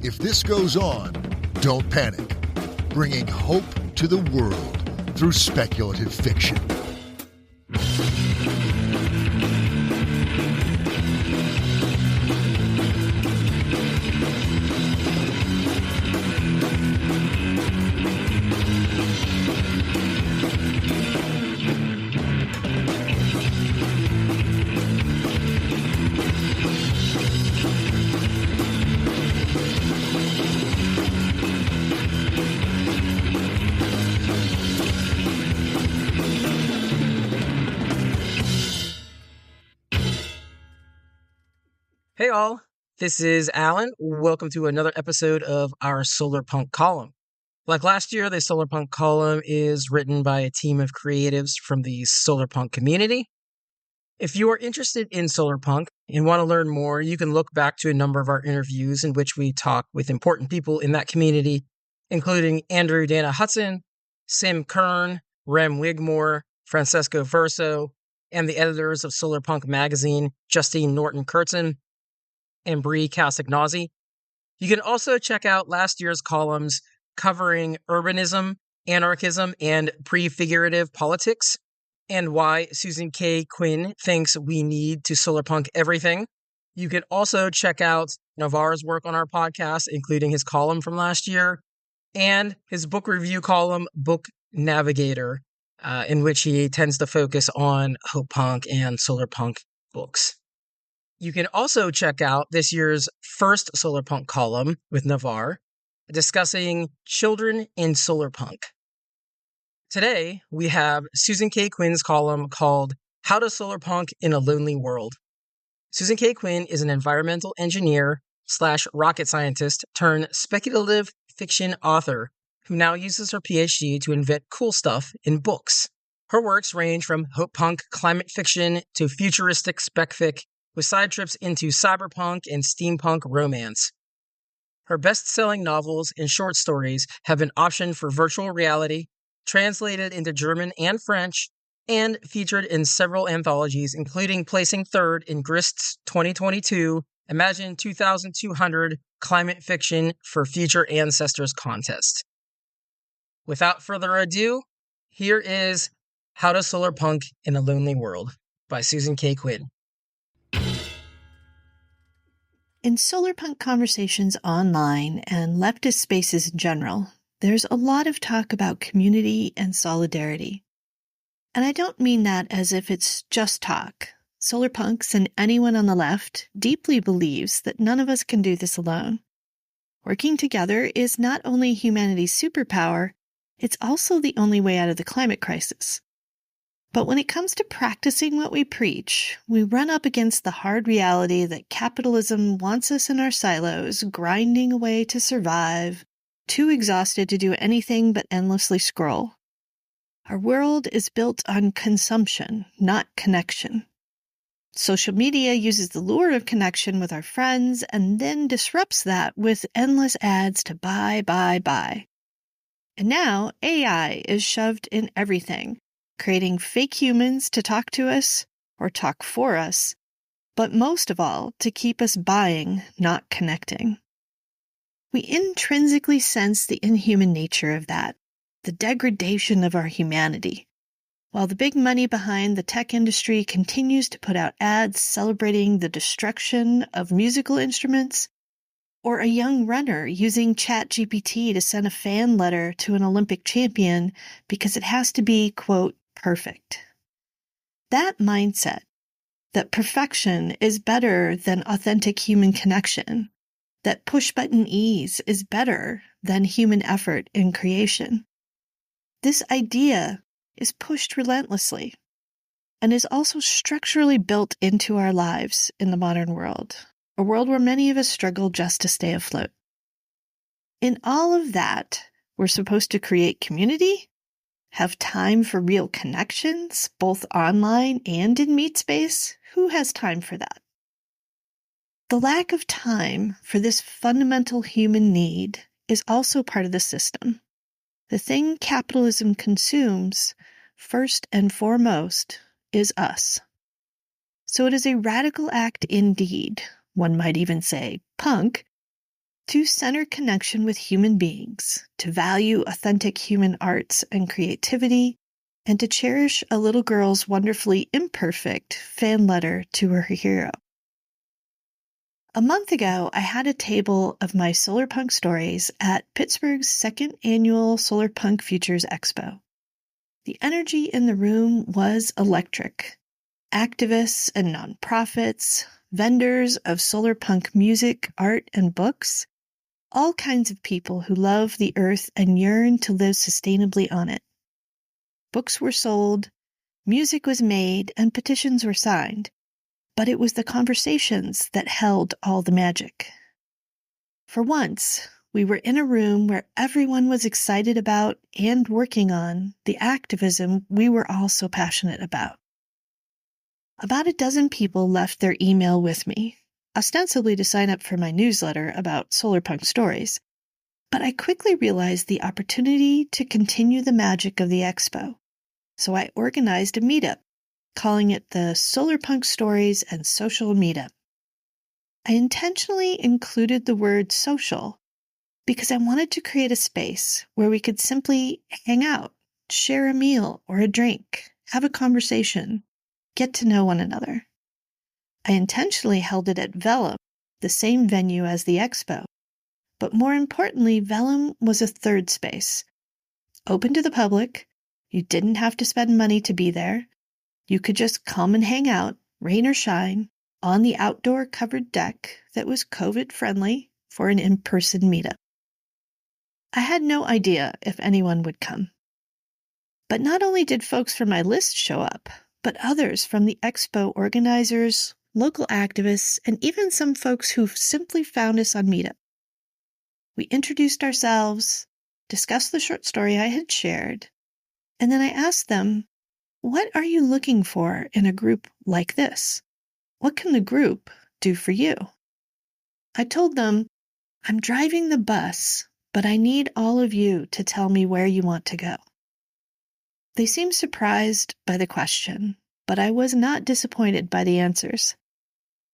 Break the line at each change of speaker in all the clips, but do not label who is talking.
If this goes on, don't panic. Bringing hope to the world through speculative fiction.
Hey all, this is Alan. Welcome to another episode of our Solarpunk column. Like last year, the Solarpunk column is written by a team of creatives from the Solarpunk community. If you are interested in Solarpunk and want to learn more, you can look back to a number of our interviews in which we talk with important people in that community, including Andrew Dana Hudson, Sim Kern, Rem Wigmore, Francesco Verso, and the editors of Solarpunk magazine, Justine Norton-Kurtzen, and Brie Castagnazzi. You can also check out last year's columns covering urbanism, anarchism, and prefigurative politics, and why Susan K. Quinn thinks we need to solarpunk everything. You can also check out Navarre's work on our podcast, including his column from last year, and his book review column, Book Navigator, in which he tends to focus on hope punk and solarpunk books. You can also check out this year's first Solarpunk column with Navarre, discussing children in Solarpunk. Today, we have Susan K. Quinn's column called How to Solarpunk in a Lonely World. Susan K. Quinn is an environmental engineer / rocket scientist turned speculative fiction author who now uses her PhD to invent cool stuff in books. Her works range from hope punk climate fiction to futuristic spec fic, with side trips into cyberpunk and steampunk romance. Her best-selling novels and short stories have been optioned for virtual reality, translated into German and French, and featured in several anthologies, including placing third in Grist's 2022 Imagine 2200 Climate Fiction for Future Ancestors contest. Without further ado, here is How to Solarpunk in a Lonely World by Susan K. Quinn.
In solarpunk conversations online and leftist spaces in general, there's a lot of talk about community and solidarity. And I don't mean that as if it's just talk. Solarpunks and anyone on the left deeply believes that none of us can do this alone. Working together is not only humanity's superpower, it's also the only way out of the climate crisis. But when it comes to practicing what we preach, we run up against the hard reality that capitalism wants us in our silos, grinding away to survive, too exhausted to do anything but endlessly scroll. Our world is built on consumption, not connection. Social media uses the lure of connection with our friends and then disrupts that with endless ads to buy, buy, buy. And now AI is shoved in everything, creating fake humans to talk to us or talk for us, but most of all, to keep us buying, not connecting. We intrinsically sense the inhuman nature of that, the degradation of our humanity. While the big money behind the tech industry continues to put out ads celebrating the destruction of musical instruments, or a young runner using ChatGPT to send a fan letter to an Olympic champion because it has to be, quote, perfect. That mindset, that perfection is better than authentic human connection, that push-button ease is better than human effort in creation. This idea is pushed relentlessly and is also structurally built into our lives in the modern world, a world where many of us struggle just to stay afloat. In all of that, we're supposed to create community, have time for real connections, both online and in meet space. Who has time for that? The lack of time for this fundamental human need is also part of the system. The thing capitalism consumes, first and foremost, is us. So it is a radical act indeed, one might even say punk, to center connection with human beings, to value authentic human arts and creativity, and to cherish a little girl's wonderfully imperfect fan letter to her hero. A month ago, I had a table of my Solarpunk stories at Pittsburgh's second annual Solarpunk Futures Expo. The energy in the room was electric. Activists and nonprofits, vendors of Solarpunk music, art, and books, all kinds of people who love the earth and yearn to live sustainably on it. Books were sold, music was made, and petitions were signed, but it was the conversations that held all the magic. For once, we were in a room where everyone was excited about and working on the activism we were all so passionate about. About a dozen people left their email with me, ostensibly to sign up for my newsletter about Solarpunk stories, but I quickly realized the opportunity to continue the magic of the expo, so I organized a meetup, calling it the Solarpunk Stories and Social Meetup. I intentionally included the word social because I wanted to create a space where we could simply hang out, share a meal or a drink, have a conversation, get to know one another. I intentionally held it at Vellum, the same venue as the expo. But more importantly, Vellum was a third space. Open to the public, you didn't have to spend money to be there. You could just come and hang out, rain or shine, on the outdoor covered deck that was COVID-friendly for an in-person meetup. I had no idea if anyone would come. But not only did folks from my list show up, but others from the expo organizers, local activists, and even some folks who simply found us on Meetup. We introduced ourselves, discussed the short story I had shared, and then I asked them, what are you looking for in a group like this? What can the group do for you? I told them, I'm driving the bus, but I need all of you to tell me where you want to go. They seemed surprised by the question, but I was not disappointed by the answers.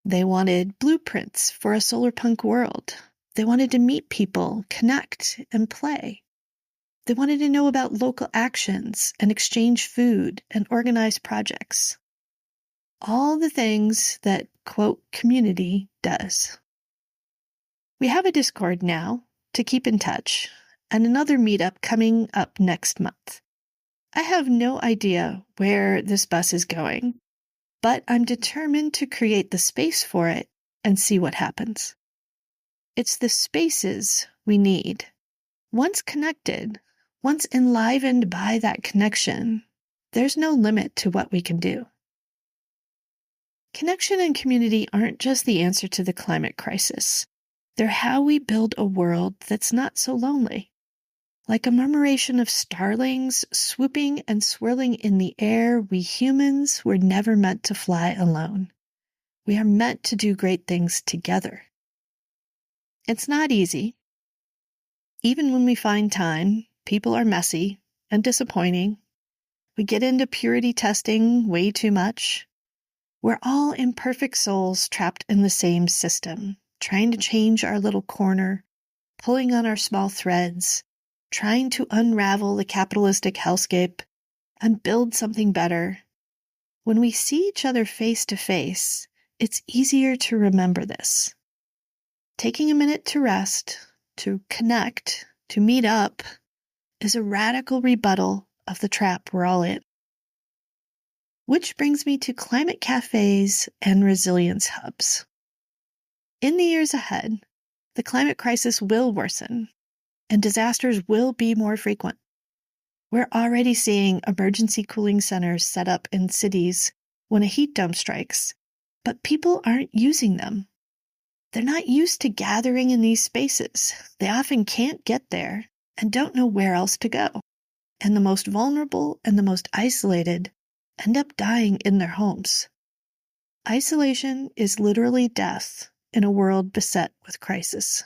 They wanted blueprints for a solarpunk world. They wanted to meet people, connect, and play. They wanted to know about local actions and exchange food and organize projects. All the things that, quote, community does. We have a Discord now to keep in touch, and another meetup coming up next month. I have no idea where this bus is going, but I'm determined to create the space for it and see what happens. It's the spaces we need. Once connected, once enlivened by that connection, there's no limit to what we can do. Connection and community aren't just the answer to the climate crisis. They're how we build a world that's not so lonely. Like a murmuration of starlings swooping and swirling in the air, we humans were never meant to fly alone. We are meant to do great things together. It's not easy. Even when we find time, people are messy and disappointing. We get into purity testing way too much. We're all imperfect souls trapped in the same system, trying to change our little corner, pulling on our small threads, trying to unravel the capitalistic hellscape and build something better. When we see each other face to face, it's easier to remember this. Taking a minute to rest, to connect, to meet up, is a radical rebuttal of the trap we're all in. Which brings me to climate cafes and resilience hubs. In the years ahead, the climate crisis will worsen, and disasters will be more frequent. We're already seeing emergency cooling centers set up in cities when a heat dome strikes, but people aren't using them. They're not used to gathering in these spaces. They often can't get there and don't know where else to go. And the most vulnerable and the most isolated end up dying in their homes. Isolation is literally death in a world beset with crisis.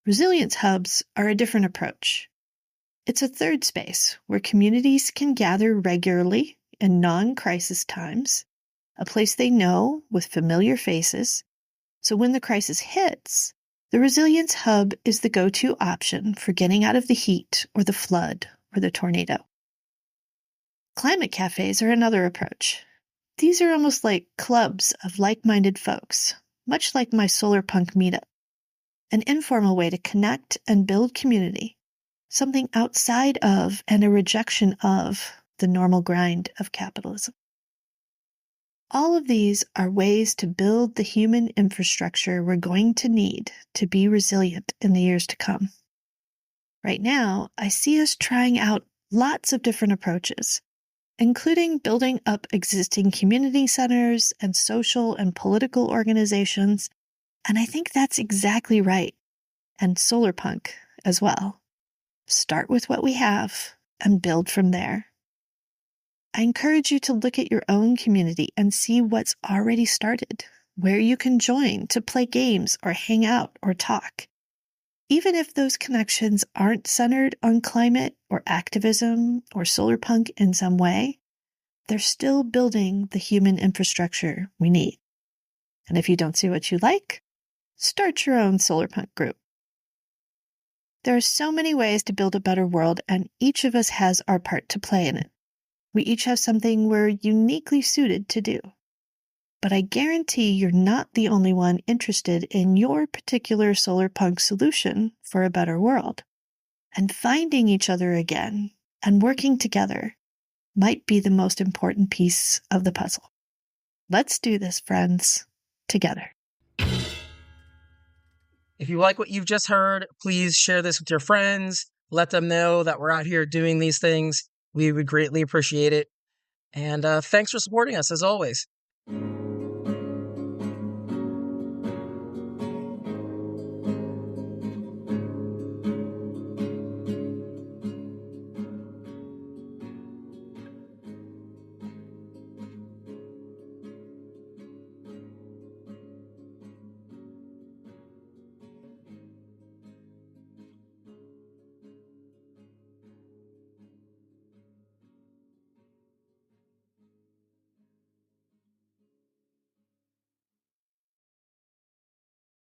Resilience hubs are a different approach. It's a third space where communities can gather regularly in non-crisis times, a place they know with familiar faces, so when the crisis hits, The Resilience Hub is the go-to option for getting out of the heat or the flood or the tornado. Climate cafes are another approach. These are almost like clubs of like-minded folks, much like my Solarpunk meetup. An informal way to connect and build community, something outside of and a rejection of the normal grind of capitalism. All of these are ways to build the human infrastructure we're going to need to be resilient in the years to come. Right now, I see us trying out lots of different approaches, including building up existing community centers and social and political organizations, and I think that's exactly right, and Solarpunk as well. Start with what we have and build from there. I encourage you to look at your own community and see what's already started, where you can join to play games or hang out or talk. Even if those connections aren't centered on climate or activism or Solarpunk in some way, they're still building the human infrastructure we need. And if you don't see what you like, start your own Solarpunk group. There are so many ways to build a better world, and each of us has our part to play in it. We each have something we're uniquely suited to do. But I guarantee you're not the only one interested in your particular Solarpunk solution for a better world. And finding each other again and working together might be the most important piece of the puzzle. Let's do this, friends, together.
If you like what you've just heard, please share this with your friends. Let them know that we're out here doing these things. We would greatly appreciate it. And thanks for supporting us, as always.